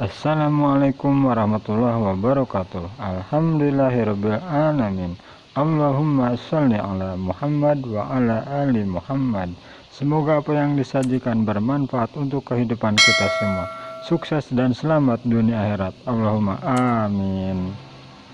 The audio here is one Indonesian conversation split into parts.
Assalamualaikum warahmatullahi wabarakatuh. Alhamdulillahirabbil alamin. Allahumma shalli ala Muhammad wa ala ali Muhammad. Semoga apa yang disajikan bermanfaat untuk kehidupan kita semua. Sukses dan selamat dunia akhirat. Allahumma amin.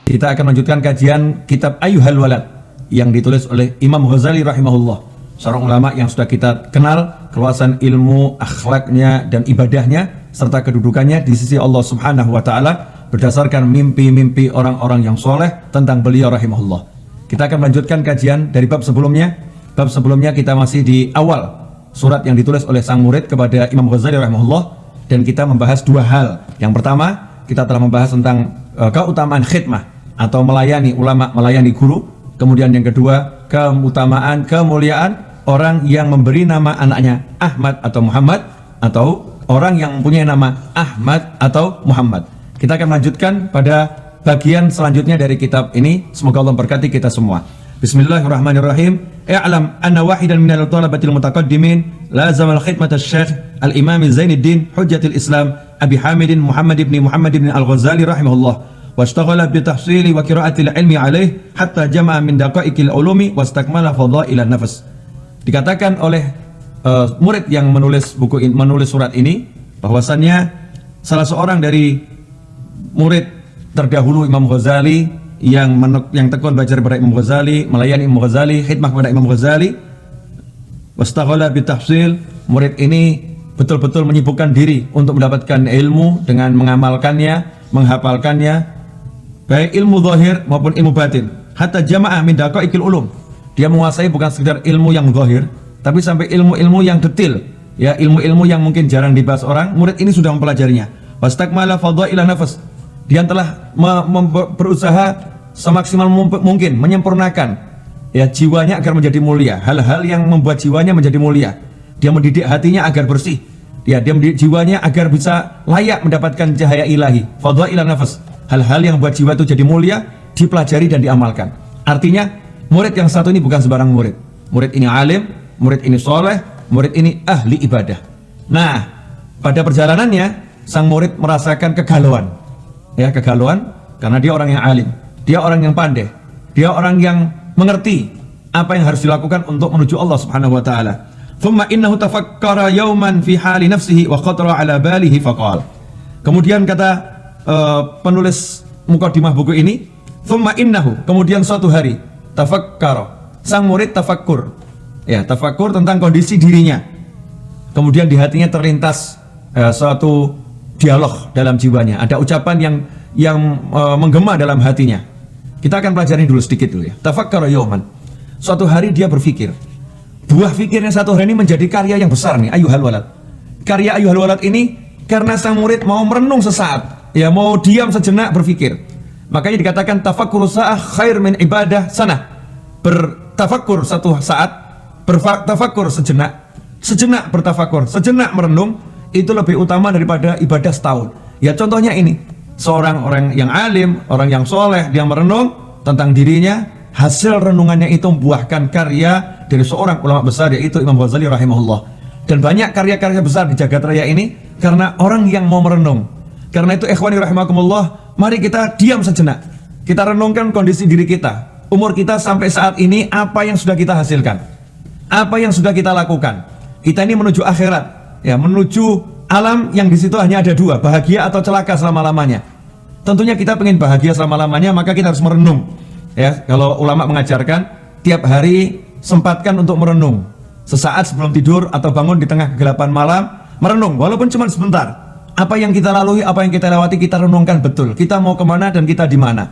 Kita akan lanjutkan kajian kitab Ayyuhal Walad yang ditulis oleh Imam Ghazali rahimahullah, seorang ulama yang sudah kita kenal keluasan ilmu, akhlaknya dan ibadahnya serta kedudukannya di sisi Allah Subhanahu wa taala berdasarkan mimpi-mimpi orang-orang yang soleh tentang beliau rahimahullah. Kita akan melanjutkan kajian dari bab sebelumnya. Bab sebelumnya kita masih di awal surat yang ditulis oleh sang murid kepada Imam Ghazali rahimahullah, dan kita membahas dua hal. Yang pertama, kita telah membahas tentang keutamaan khidmah atau melayani ulama, melayani guru. Kemudian yang kedua, keutamaan, kemuliaan orang yang memberi nama anaknya Ahmad atau Muhammad, atau orang yang mempunyai nama Ahmad atau Muhammad. Kita akan lanjutkan pada bagian selanjutnya dari kitab ini. Semoga Allah berkati kita semua. Bismillahirrahmanirrahim. I'lam anna wahidan minal talabatil mutaqaddimin lazama al-khidmat al-syekh al-imam Zainuddin Hujjatul Islam Abi Hamidin Muhammad ibn Al-Ghazali rahimahullah, واشتغل بتحصيل وقراءة العلم عليه حتى جمع من دقائق العلوم واستكمل فضائل النفس. Dikatakan oleh murid yang menulis buku ini, menulis surat ini, bahwasannya salah seorang dari murid terdahulu Imam Ghazali yang tekun belajar kepada Imam Ghazali, melayani Imam Ghazali, khidmah kepada Imam Ghazali, wastaghala bitahsil, murid ini betul-betul menyibukkan diri untuk mendapatkan ilmu dengan mengamalkannya, menghafalkannya, baik ilmu zahir maupun ilmu batin. Hatta jamaah min daqaiqil ulum, dia menguasai bukan sekedar ilmu yang zahir, tapi sampai ilmu-ilmu yang detail, ya, ilmu-ilmu yang mungkin jarang dibahas orang, murid ini sudah mempelajarinya. Wastakmala fadailan nafas, dia telah berusaha semaksimal mungkin menyempurnakan, ya, jiwanya agar menjadi mulia, hal-hal yang membuat jiwanya menjadi mulia. Dia mendidik hatinya agar bersih, ya, dia mendidik jiwanya agar bisa layak mendapatkan cahaya ilahi. Fadailan nafas, hal-hal yang membuat jiwa itu jadi mulia, dipelajari dan diamalkan. Artinya murid yang satu ini bukan sembarang murid. Murid ini alim, murid ini soleh, murid ini ahli ibadah. Nah, pada perjalanannya sang murid merasakan kegalauan, ya, kegalauan karena dia orang yang alim, dia orang yang pandai, dia orang yang mengerti apa yang harus dilakukan untuk menuju Allah Subhanahu wa taala. Thumma innahu tafakkara yawman fi hali nafsihi wa khatara ala balihi faqala. Kemudian kata penulis mukadimah buku ini, thumma innahu, kemudian suatu hari, tafakkara, sang murid tafakkur, ya, tafakkur tentang kondisi dirinya. Kemudian di hatinya terlintas suatu dialog dalam jiwanya, ada ucapan yang menggema dalam hatinya. Kita akan pelajari dulu sedikit dulu, ya. Tafakkara yawman, suatu hari dia berpikir. Buah pikirnya satu hari ini menjadi karya yang besar nih, Ayyuhal Walad. Karya Ayyuhal Walad ini karena sang murid mau merenung sesaat, ya, mau diam sejenak berpikir. Makanya dikatakan tafakkur sa'ah khair min ibadah sanah. Bertafakkur satu saat, bertafakkur sejenak bertafakkur, sejenak merenung, itu lebih utama daripada ibadah setahun. Ya, contohnya ini, seorang orang yang alim, orang yang soleh, dia merenung tentang dirinya, hasil renungannya itu membuahkan karya dari seorang ulama besar, yaitu Imam Ghazali rahimahullah. Dan banyak karya-karya besar di jagat raya ini karena orang yang mau merenung. Karena itu ikhwani rahimakumullah, mari kita diam sejenak, kita renungkan kondisi diri kita, umur kita sampai saat ini, apa yang sudah kita hasilkan, apa yang sudah kita lakukan. Kita ini menuju akhirat, ya, menuju alam yang di situ hanya ada dua, bahagia atau celaka selama-lamanya. Tentunya kita pengen bahagia selama-lamanya, maka kita harus merenung, ya. Kalau ulama mengajarkan tiap hari sempatkan untuk merenung, sesaat sebelum tidur atau bangun di tengah kegelapan malam, merenung walaupun cuma sebentar. Apa yang kita lalui, apa yang kita lewati, kita renungkan betul. Kita mau kemana dan kita di mana.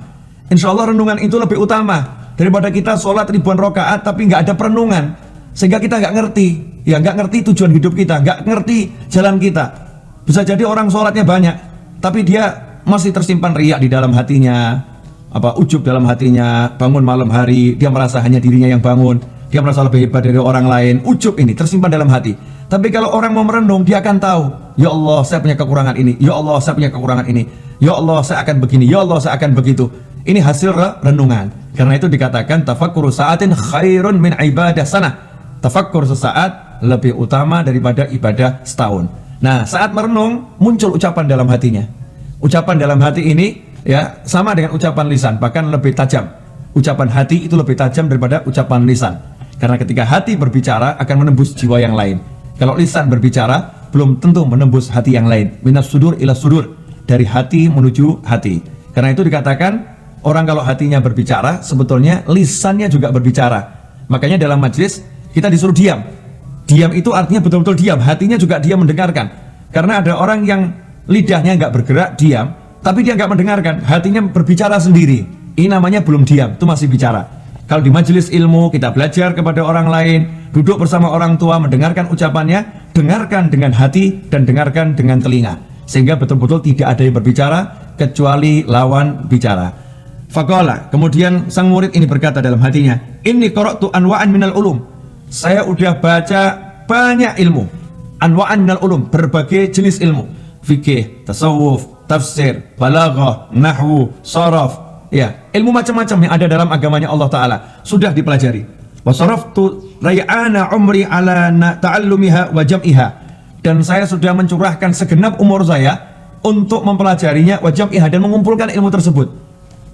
Insya Allah renungan itu lebih utama daripada kita sholat ribuan rakaat tapi nggak ada perenungan, sehingga kita nggak ngerti, ya, nggak ngerti tujuan hidup kita, nggak ngerti jalan kita. Bisa jadi orang sholatnya banyak, tapi dia masih tersimpan riya di dalam hatinya, ujub dalam hatinya, bangun malam hari, dia merasa hanya dirinya yang bangun, dia merasa lebih hebat dari orang lain, ujub ini tersimpan dalam hati. Tapi kalau orang mau merenung, dia akan tahu, ya Allah, saya punya kekurangan ini, ya Allah, saya punya kekurangan ini, ya Allah, saya akan begini, ya Allah, saya akan begitu. Ini hasil renungan. Karena itu dikatakan tafakkur sa'atin khairun min ibadah sanah. Tafakkur sesaat lebih utama daripada ibadah setahun. Nah, saat merenung muncul ucapan dalam hatinya. Ucapan dalam hati ini ya sama dengan ucapan lisan, bahkan lebih tajam. Ucapan hati itu lebih tajam daripada ucapan lisan. Karena ketika hati berbicara akan menembus jiwa yang lain. Kalau lisan berbicara belum tentu menembus hati yang lain. Minas sudur ila sudur, dari hati menuju hati. Karena itu dikatakan orang kalau hatinya berbicara sebetulnya lisannya juga berbicara. Makanya dalam majelis kita disuruh diam. Diam itu artinya betul-betul diam, hatinya juga diam mendengarkan. Karena ada orang yang lidahnya nggak bergerak, diam, tapi dia nggak mendengarkan, hatinya berbicara sendiri. Ini namanya belum diam, itu masih bicara. Kalau di majelis ilmu kita belajar kepada orang lain, duduk bersama orang tua, mendengarkan ucapannya, dengarkan dengan hati dan dengarkan dengan telinga, sehingga betul-betul tidak ada yang berbicara kecuali lawan bicara. Faqala, kemudian sang murid ini berkata dalam hatinya, inni qara'tu anwa'an minal ulum. Saya udah baca banyak ilmu. Anwa'an minal ulum, berbagai jenis ilmu. Fikih, tasawuf, tafsir, balaghah, nahwu, sharaf. Ya, ilmu macam-macam yang ada dalam agamanya Allah Ta'ala sudah dipelajari. Wa saraftu ray'ana umri ala ta'allumiha wa jam'iha. Dan saya sudah mencurahkan segenap umur saya untuk mempelajarinya wa jam'iha, dan mengumpulkan ilmu tersebut.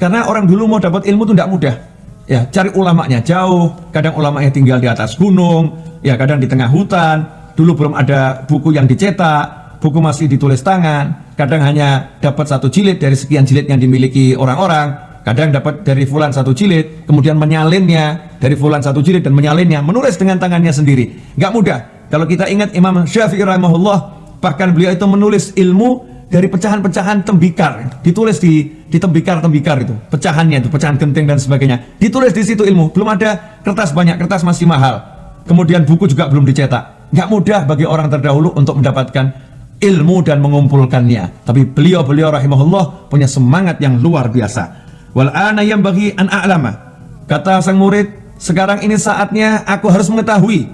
Karena orang dulu mau dapat ilmu itu tidak mudah. Ya, cari ulamanya jauh, kadang ulamanya tinggal di atas gunung, ya kadang di tengah hutan. Dulu belum ada buku yang dicetak, buku masih ditulis tangan, kadang hanya dapat satu jilid dari sekian jilid yang dimiliki orang-orang, kadang dapat dari fulan satu jilid, kemudian menyalinnya dari fulan satu jilid dan menyalinnya, menulis dengan tangannya sendiri. Nggak mudah. Kalau kita ingat Imam Syafi'i rahimahullah, bahkan beliau itu menulis ilmu dari pecahan-pecahan tembikar, ditulis di tembikar-tembikar itu, pecahannya itu, pecahan genting dan sebagainya, ditulis di situ ilmu. Belum ada kertas banyak, kertas masih mahal. Kemudian buku juga belum dicetak. Nggak mudah bagi orang terdahulu untuk mendapatkan ilmu dan mengumpulkannya. Tapi beliau rahimahullah punya semangat yang luar biasa. Wal ana yang bagi an a'lama. Kata sang murid, sekarang ini saatnya aku harus mengetahui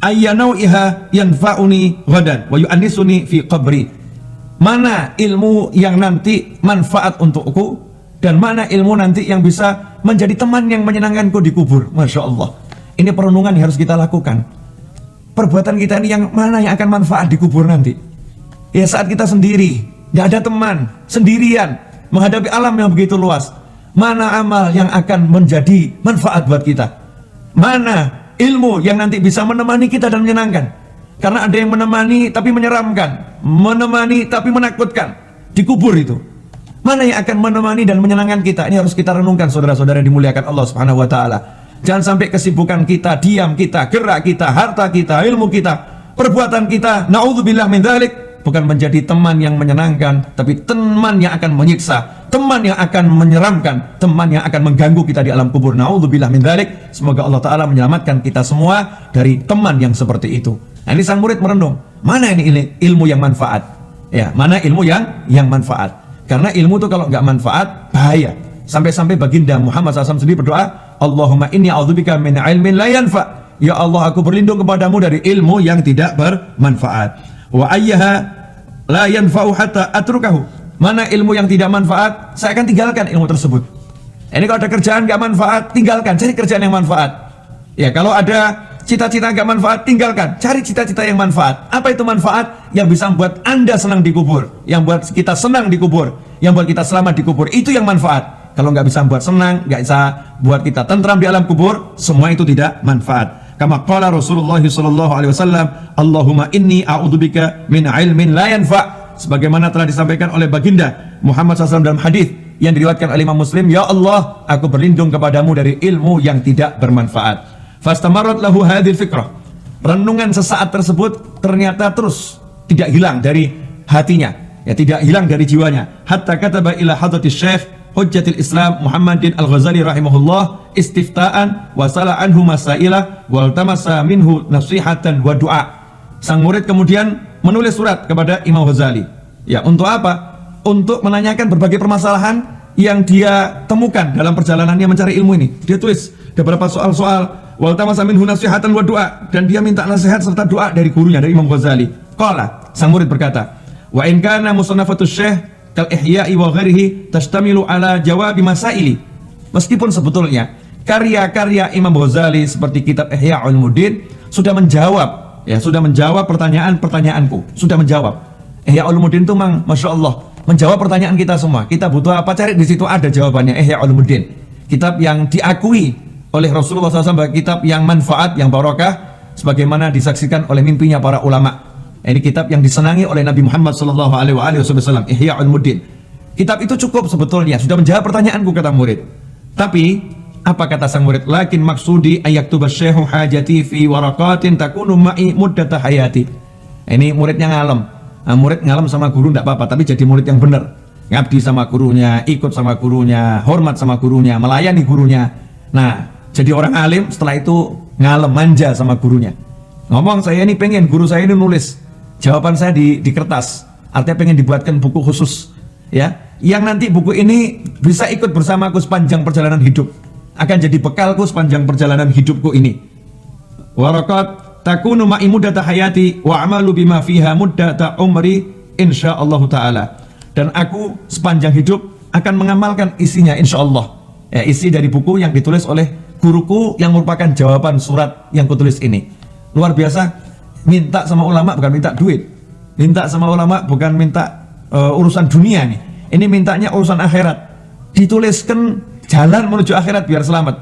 ayyanau'iha yanfa'uni ghadan wa yu'annisuni fi qabri. Mana ilmu yang nanti manfaat untukku, dan mana ilmu nanti yang bisa menjadi teman yang menyenangkanku di kubur. Masya Allah. Ini perenungan yang harus kita lakukan. Perbuatan kita ini yang mana yang akan manfaat di kubur nanti? Ya saat kita sendiri, nggak ada teman, sendirian, menghadapi alam yang begitu luas. Mana amal yang akan menjadi manfaat buat kita? Mana ilmu yang nanti bisa menemani kita dan menyenangkan? Karena ada yang menemani tapi menyeramkan, menemani tapi menakutkan di kubur itu. Mana yang akan menemani dan menyenangkan kita? Ini harus kita renungkan, saudara-saudara yang dimuliakan Allah Subhanahu wa taala. Jangan sampai kesibukan kita, diam kita, gerak kita, harta kita, ilmu kita, perbuatan kita, naudzubillah min dzalik, bukan menjadi teman yang menyenangkan, tapi teman yang akan menyiksa, teman yang akan menyeramkan, teman yang akan mengganggu kita di alam kubur. Naudzubillah min dzalik. Semoga Allah taala menyelamatkan kita semua dari teman yang seperti itu. Nah, ini sang murid merenung, mana ini ilmu yang manfaat? Ya, mana ilmu yang manfaat? Karena ilmu itu kalau nggak manfaat bahaya. Sampai-sampai baginda Muhammad SAW sendiri berdoa, Allahumma inni a'udzubika min ilmin la yanfa. Ya Allah, aku berlindung kepadamu dari ilmu yang tidak bermanfaat. Wa ayyaha la yanfa'u hatta atrukahu. Mana ilmu yang tidak manfaat, saya akan tinggalkan ilmu tersebut. Ini kalau ada kerjaan nggak manfaat, tinggalkan, cari kerjaan yang manfaat. Ya, kalau ada cita-cita nggak manfaat, tinggalkan, cari cita-cita yang manfaat. Apa itu manfaat? Yang bisa membuat Anda senang di kubur, yang buat kita senang di kubur, yang buat kita selamat di kubur, itu yang manfaat. Kalau nggak bisa buat senang, nggak bisa buat kita tentram di alam kubur, semua itu tidak manfaat. Kama qala Rasulullah sallallahu alaihi wasallam, Allahumma inni a'udzubika min ilmin la yanfa'. Sebagaimana telah disampaikan oleh baginda Muhammad SAW dalam hadis yang diriwayatkan oleh Imam Muslim, ya Allah, aku berlindung kepadamu dari ilmu yang tidak bermanfaat. Fastamarat lahu hadhil fikrah. Renungan sesaat tersebut ternyata terus tidak hilang dari hatinya, ya tidak hilang dari jiwanya. Hatta kataba ila hadratis Syekh Hujjatul Islam Muhammadin Al-Ghazali rahimahullah istifta'an wa sala anhu masailah wal tamasa minhu nasihatan wa du'a. Sang murid kemudian menulis surat kepada Imam Ghazali. Ya, untuk apa? Untuk menanyakan berbagai permasalahan yang dia temukan dalam perjalanannya mencari ilmu ini. Dia tulis beberapa soal-soal wal tamasa minhu nasihatan wa du'a, dan dia minta nasihat serta doa dari gurunya, dari Imam Ghazali. Qala, sang murid berkata, wa in kana musannafatus Syekh kal ihya'i wa ghairihi tashtamilu ala jawabi masaili. Meskipun sebetulnya karya-karya Imam Ghazali seperti kitab Ihya Ulumuddin sudah menjawab, ya sudah menjawab pertanyaan-pertanyaanku, sudah menjawab. Ihya Ulumuddin itu memang Masya Allah menjawab pertanyaan kita semua. Kita butuh apa, cari di situ ada jawabannya. Ihya Ulumuddin, kitab yang diakui oleh Rasulullah SAW sebagai kitab yang manfaat, yang barokah, sebagaimana disaksikan oleh mimpinya para ulama. Ini kitab yang disenangi oleh Nabi Muhammad SAW. Ihya Ulumuddin. Kitab itu cukup sebetulnya, sudah menjawab pertanyaanku, kata murid. Tapi apa kata sang murid? Lakin maksudi ayaktuba syekhu hajati fi waraqatin takunu ma'i muddata hayati. Ini muridnya ngalem. Nah, murid ngalem sama guru tidak apa-apa, tapi jadi murid yang benar. Ngabdi sama gurunya, ikut sama gurunya, hormat sama gurunya, melayani gurunya. Nah, jadi orang alim, setelah itu ngalem, manja sama gurunya. Ngomong, saya ini pengen guru saya ini nulis jawaban saya di kertas. Artinya pengen dibuatkan buku khusus, ya, yang nanti buku ini bisa ikut bersamaku sepanjang perjalanan hidup, akan jadi bekalku sepanjang perjalanan hidupku ini. Waraqat takunu ma'i muddata hayati wa amalu bima fiha muddata umri insyaallah ta'ala. Dan aku sepanjang hidup akan mengamalkan isinya insyaallah. Ya, isi dari buku yang ditulis oleh guruku yang merupakan jawaban surat yang kutulis ini. Luar biasa. Minta sama ulama bukan minta duit. Minta sama ulama bukan minta urusan dunia nih. Ini mintanya urusan akhirat. Dituliskan jalan menuju akhirat biar selamat.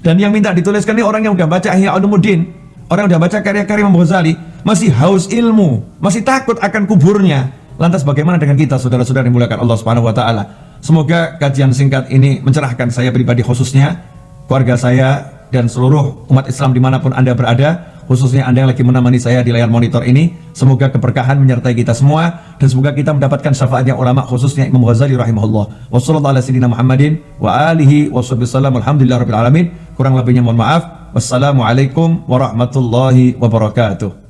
Dan yang minta dituliskan ini orang yang udah baca Ihya Ulumuddin, orang yang udah baca karya-karya Imam Ghazali, masih haus ilmu, masih takut akan kuburnya. Lantas bagaimana dengan kita, saudara-saudara yang dimuliakan Allah Subhanahu wa taala? Semoga kajian singkat ini mencerahkan saya pribadi khususnya, keluarga saya, dan seluruh umat Islam dimanapun Anda berada, khususnya Anda yang lagi menemani saya di layar monitor ini. Semoga keberkahan menyertai kita semua, dan semoga kita mendapatkan syafaatnya ulama, khususnya Imam Ghazali rahimahullah. Wassallallahu ala sayyidina Muhammadin wa alihi wasallam. Alhamdulillah rabbil alamin. Kurang lebihnya mohon maaf. Wassalamualaikum warahmatullahi wabarakatuh.